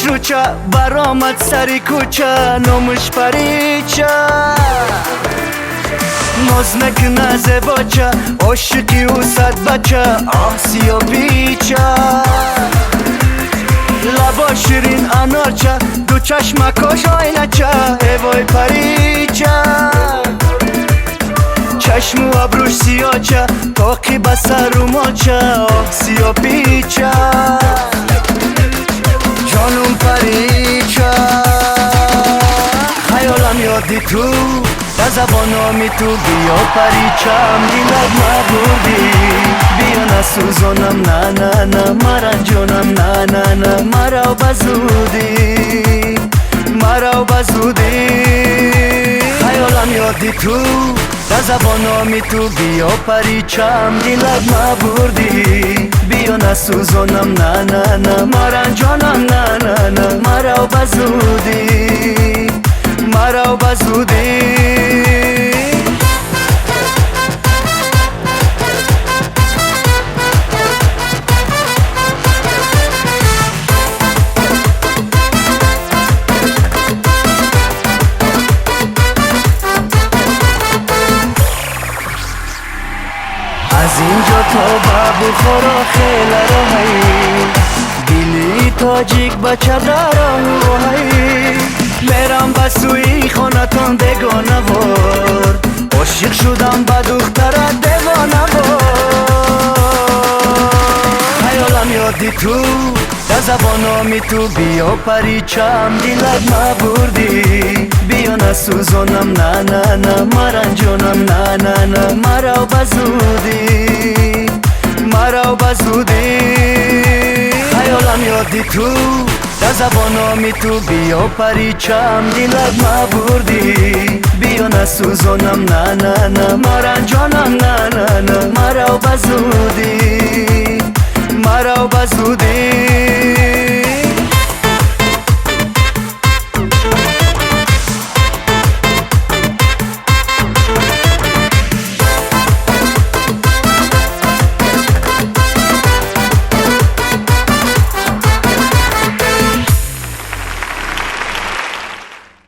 روچا برآمد سری کوچه نامش پریچه ناز نکنه زباچه عاشقی و صد بچه آسی و پیچه لبا شیرین انارچه دو چشمکاش آینچه ایوای پریچه چشم و ابروش سیاچه تاقی بسر و ماچه آسی و پیچه جانم پریچه خیالم یادی تو در زبانامی تو بیا پریچم دیلت مبودی بیا نسوزانم نه نه نه مرنجانم نه نه نه مرا بزودی مرا بزودی خیالم یادی تو در زبانامی تو بیا پریچم دیلت مبودی بیا نسوزانم نه نه نه مرنجانم نه نه نه مرا بزودی مرا بزودی از اینجا تا بخورا خیلی راهی دلی تاجیک بچه راهی میرم بسوی خانتان دگانه وار عاشق شدم با دختره دیوانه وار خیالم یادی تو در زبانامی تو بیا پریچم دیلت مبردی بیا نسوزانم نه نه نه مرنجانم نه نه نه مرا بزودی مرا بزودی خیالم یادی تو در زبانامی تو بیا پریچم دیلت مبردی بیا نسوزانم نه نه نه مرنجانم نه نه نه مرا بزودی مرا بزودی